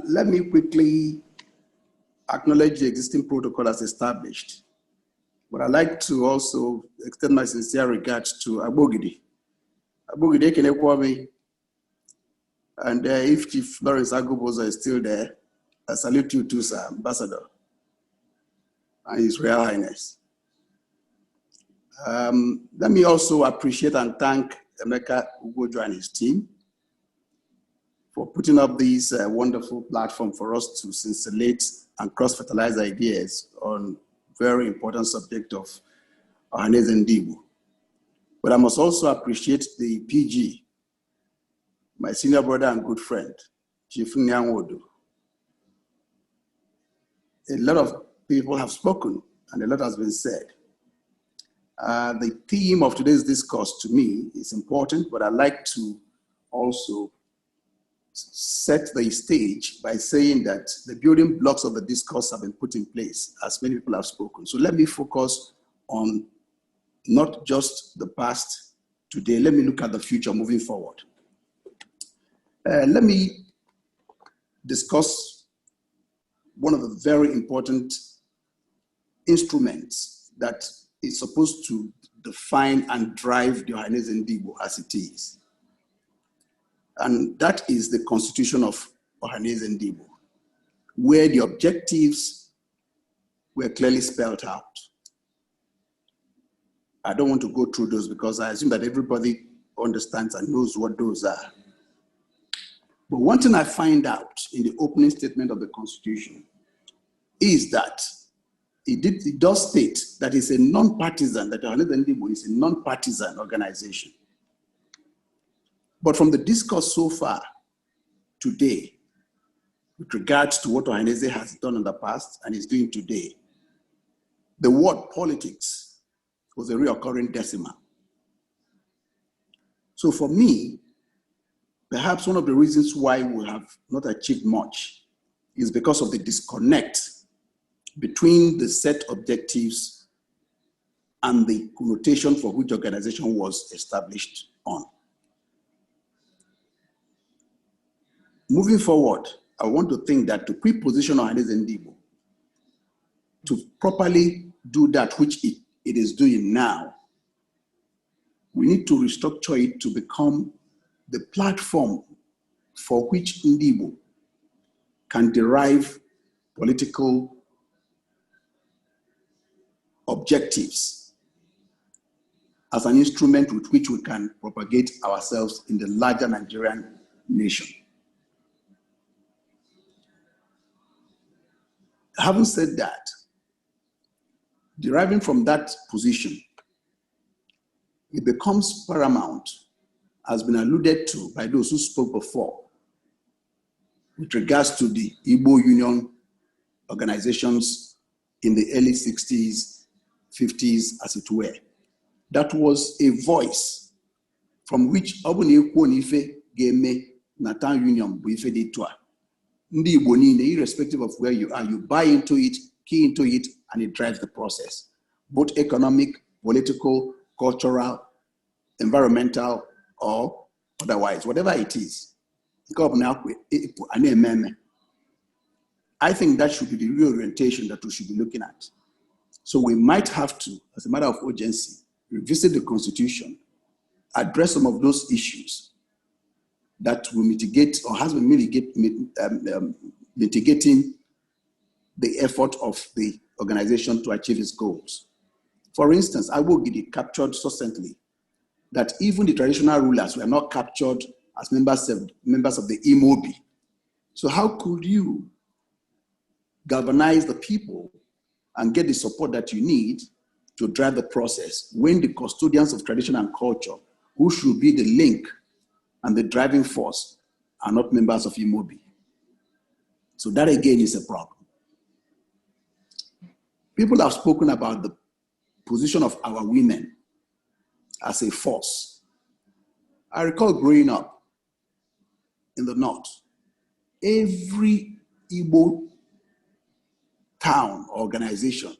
Let me quickly acknowledge the existing protocol as established. But I'd like to also extend my sincere regards to Abogidi. Abogidi Kenekwame, and if Chief Lawrence Agoboza is still there, I salute you too, sir, Ambassador, and His Royal Highness. Let me also appreciate and thank Emeka Ugojo and his team for putting up this wonderful platform for us to scintillate and cross-fertilize ideas on very important subject of Ohanaeze and Igbo. But I must also appreciate the PG, my senior brother and good friend, Chief Nyanwodo. A lot of people have spoken and a lot has been said. The theme of today's discourse to me is important, but I'd like to also set the stage by saying that the building blocks of the discourse have been put in place, as many people have spoken. So let me focus on not just the past today, let me look at the future moving forward. Let me discuss one of the very important instruments that is supposed to define and drive the Ohanaeze and Igbo as it is. And that is the Constitution of Ohanaeze and Igbo, where the objectives were clearly spelled out. I don't want to go through those because I assume that everybody understands and knows what those are. But one thing I find out in the opening statement of the Constitution is that it does state that it's a non-partisan, that Ohanaeze and Igbo is a non-partisan organization. But from the discourse so far today, with regards to what Ohanaeze has done in the past and is doing today, the word politics was a reoccurring decimal. So for me, perhaps one of the reasons why we have not achieved much is because of the disconnect between the set objectives and the connotation for which organization was established on. Moving forward, I want to think that to pre-position Ohanaeze and Igbo, to properly do that which it is doing now, we need to restructure it to become the platform for which Igbo can derive political objectives as an instrument with which we can propagate ourselves in the larger Nigerian nation. Having said that, deriving from that position, it becomes paramount, has been alluded to by those who spoke before, with regards to the Igbo Union organizations in the early 60s, 50s, as it were. That was a voice from which Natan Union, irrespective of where you are, you buy into it, key into it, and it drives the process, both economic, political, cultural, environmental, or otherwise, whatever it is. I think that should be the reorientation that we should be looking at. So we might have to, as a matter of urgency, revisit the Constitution, address some of those issues that will mitigate or has been mitigating the effort of the organization to achieve its goals. For instance, Agogidi captured succinctly that even the traditional rulers were not captured as members of the Imobi. So how could you galvanize the people and get the support that you need to drive the process when the custodians of tradition and culture, who should be the link and the driving force, are not members of Imobi? So that again is a problem. People have spoken about the position of our women as a force. I recall growing up in the North, every Igbo town organization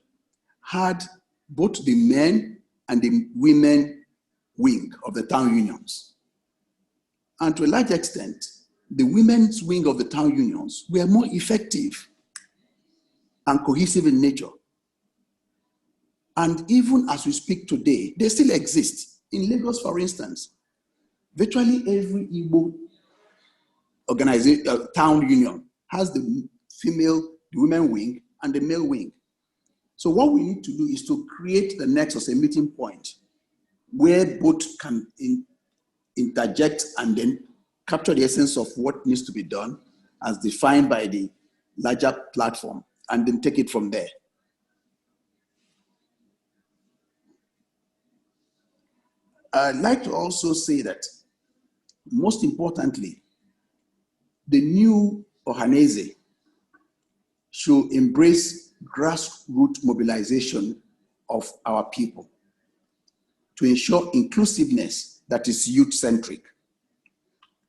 had both the men and the women wing of the town unions. And to a large extent, the women's wing of the town unions were more effective and cohesive in nature. And even as we speak today, they still exist. In Lagos, for instance, virtually every Igbo organization, town union has the women wing and the male wing. So what we need to do is to create the nexus, a meeting point, where both can interject and then capture the essence of what needs to be done as defined by the larger platform, and then take it from there. I'd like to also say that, most importantly, the new Ohaneze should embrace grassroots mobilization of our people to ensure inclusiveness that is youth-centric,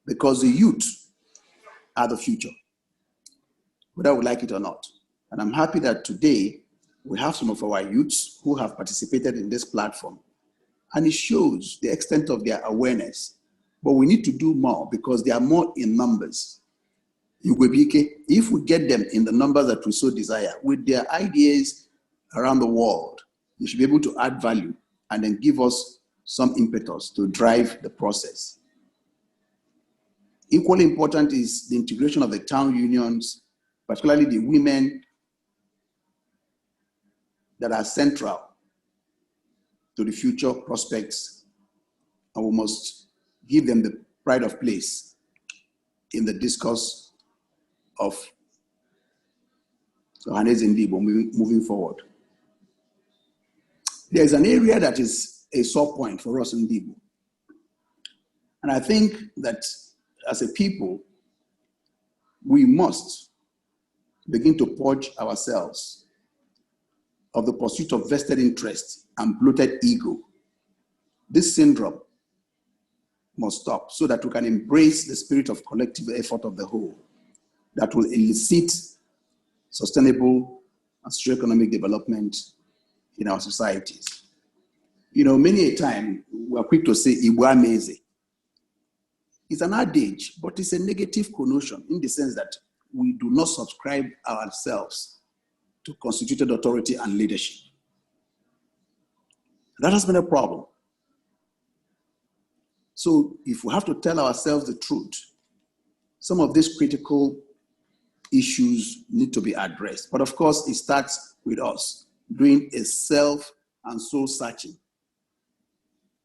because the youth are the future, whether we like it or not. And I'm happy that today we have some of our youths who have participated in this platform, and it shows the extent of their awareness. But we need to do more because they are more in numbers. If we get them in the numbers that we so desire, with their ideas around the world, they should be able to add value and then give us some impetus to drive the process. Equally important is the integration of the town unions, particularly the women that are central to the future prospects, and we must give them the pride of place in the discourse of Ohanaeze Ndigbo moving forward. There's an area that is a sore point for us in Ndigbo. And I think that as a people, we must begin to purge ourselves of the pursuit of vested interest and bloated ego. This syndrome must stop so that we can embrace the spirit of collective effort of the whole that will elicit sustainable and socioeconomic development in our societies. You know, many a time we are quick to say Ohanaeze. It's an adage, but it's a negative connotation in the sense that we do not subscribe ourselves to constituted authority and leadership. That has been a problem. So if we have to tell ourselves the truth, some of these critical issues need to be addressed. But of course, it starts with us doing a self and soul searching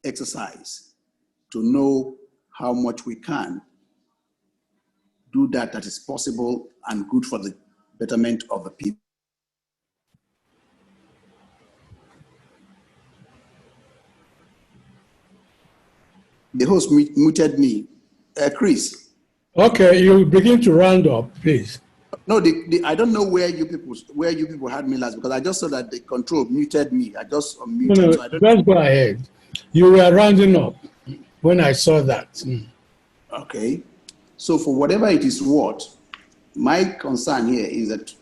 exercise to know how much we can do that is possible and good for the betterment of the people. The host muted me. Chris. Okay, you begin to round up, please. No, I don't know where you people had me last, because I just saw that the control muted me. I just unmuted. No, so just go ahead. You were rounding up when I saw that. Okay. So for whatever it is worth, my concern here is that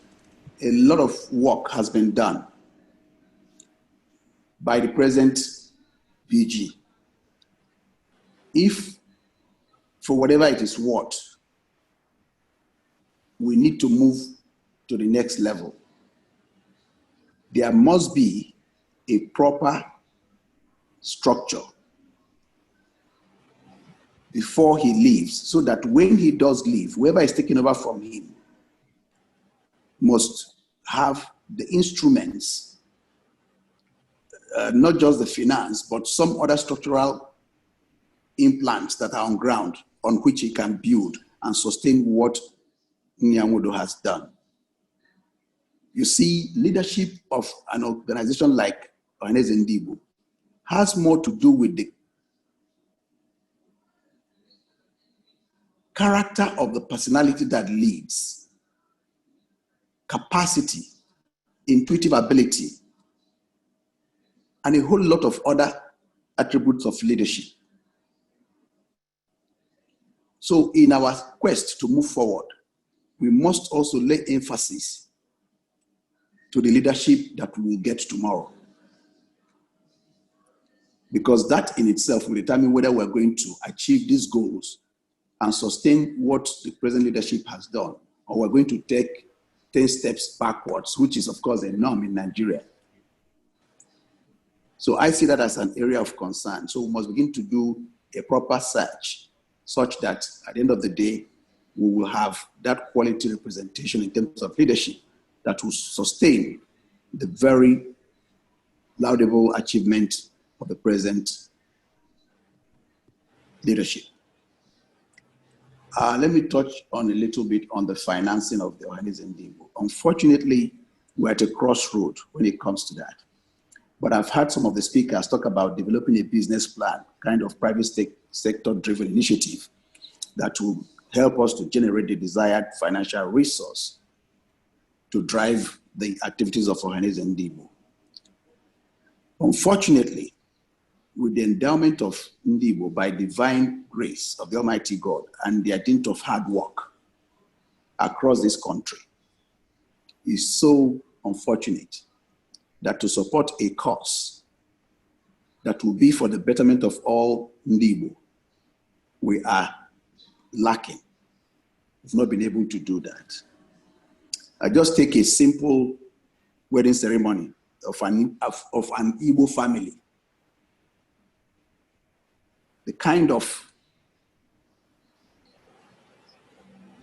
a lot of work has been done by the present PG. If, for whatever it is worth, we need to move to the next level, there must be a proper structure before he leaves, so that when he does leave, whoever is taking over from him must have the instruments, not just the finance, but some other structural implants that are on ground on which he can build and sustain what Nyanwodo has done. You see, leadership of an organization like Ohanaeze Ndigbo has more to do with the character of the personality that leads, capacity, intuitive ability, and a whole lot of other attributes of leadership. So in our quest to move forward, we must also lay emphasis to the leadership that we will get tomorrow, because that in itself will determine whether we're going to achieve these goals and sustain what the present leadership has done, or we're going to take 10 steps backwards, which is, of course, a norm in Nigeria. So I see that as an area of concern. So we must begin to do a proper search such that at the end of the day, we will have that quality representation in terms of leadership that will sustain the very laudable achievement of the present leadership. Let me touch on a little bit on the financing of the Ohanaeze Ndigbo. Unfortunately, we're at a crossroad when it comes to that. But I've heard some of the speakers talk about developing a business plan, kind of private sector-driven initiative that will help us to generate the desired financial resource to drive the activities of Ohanaeze Ndigbo. Unfortunately, with the endowment of Ndigbo by divine grace of the Almighty God and the dint of hard work across this country, is so unfortunate that to support a cause that will be for the betterment of all Ndigbo, we are lacking. We've not been able to do that. I just take a simple wedding ceremony of an Igbo family. The kind of,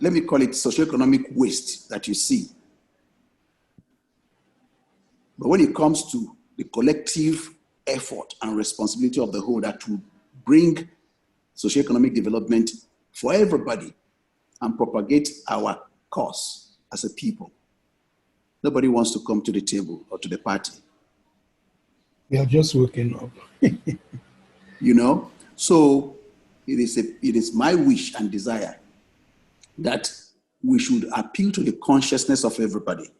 let me call it socioeconomic waste that you see. But when it comes to the collective effort and responsibility of the whole that will bring socioeconomic development for everybody and propagate our cause as a people, nobody wants to come to the table or to the party. We are just waking up. You know? So it is my wish and desire that we should appeal to the consciousness of everybody.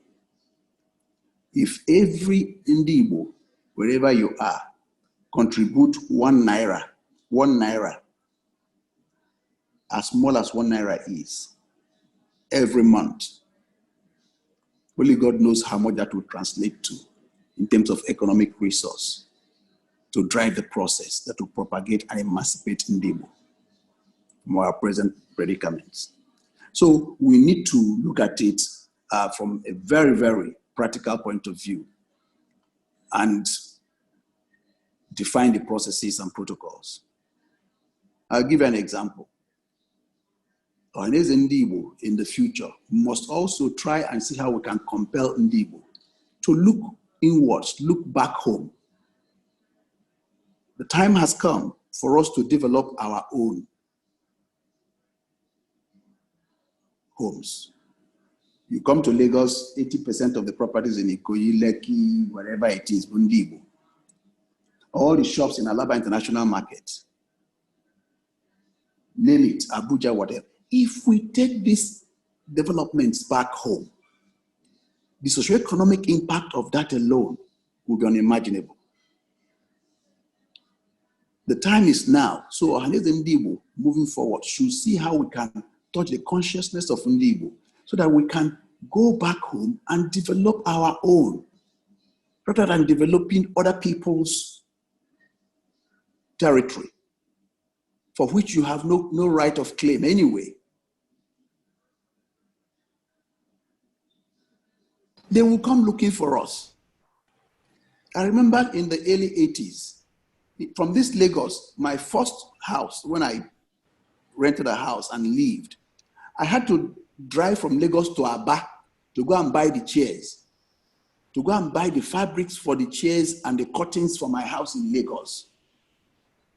If every Ndigbo, wherever you are, contribute 1 naira, as small as 1 naira is, every month, only God knows how much that will translate to in terms of economic resource to drive the process that will propagate and emancipate Ndigbo from our present predicaments. So we need to look at it from a very, very practical point of view and define the processes and protocols. I'll give you an example. Ohanaeze Ndigbo in the future must also try and see how we can compel Ndigbo to look inwards, look back home. The time has come for us to develop our own homes. You come to Lagos, 80% of the properties in Ikoyi, Lekki, wherever it is, Ndigbo. All the shops in Alaba International Market, name it, Abuja, whatever. If we take these developments back home, the socioeconomic impact of that alone will be unimaginable. The time is now. So Ohanaeze Ndigbo, moving forward, should see how we can touch the consciousness of Ndigbo so that we can go back home and develop our own, rather than developing other people's territory, for which you have no right of claim anyway. They will come looking for us. I remember in the early 80s, from this Lagos, my first house, when I rented a house and lived, I had to drive from Lagos to Aba to go and buy the chairs, to go and buy the fabrics for the chairs and the curtains for my house in Lagos.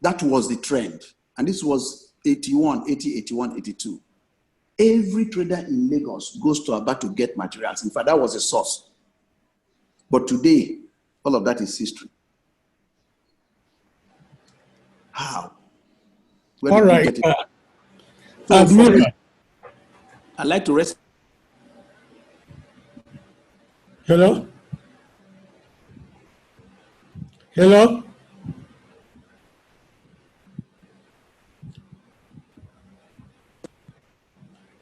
That was the trend. And this was 81, 80, 81, 82. Every trader in Lagos goes to Aba to get materials. In fact, that was a source. But today, all of that is history. How? All right. So Admiral. I'd like to rest. Hello? Hello?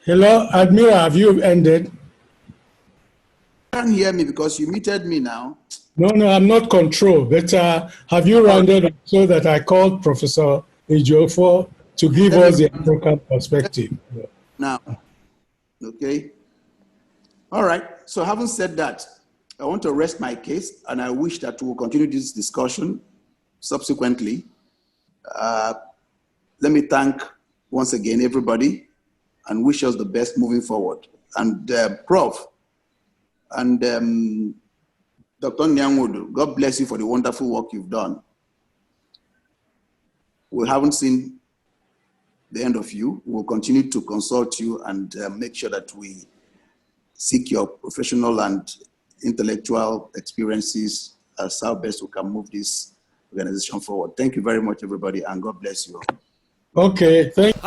Hello, Admiral, have you ended? You can't hear me because you muted me now. No, I'm not control, but have you rounded up so that I called Professor Ezeoba to give us the African perspective. Now, okay. All right. So having said that, I want to rest my case, and I wish that we'll continue this discussion subsequently. Let me thank once again everybody and wish us the best moving forward. And Prof. and Dr. Nyanwodo, God bless you for the wonderful work you've done. We haven't seen the end of you. We'll continue to consult you and make sure that we seek your professional and intellectual experiences as how best we can move this organization forward. Thank you very much, everybody, and God bless you. Okay, thank you.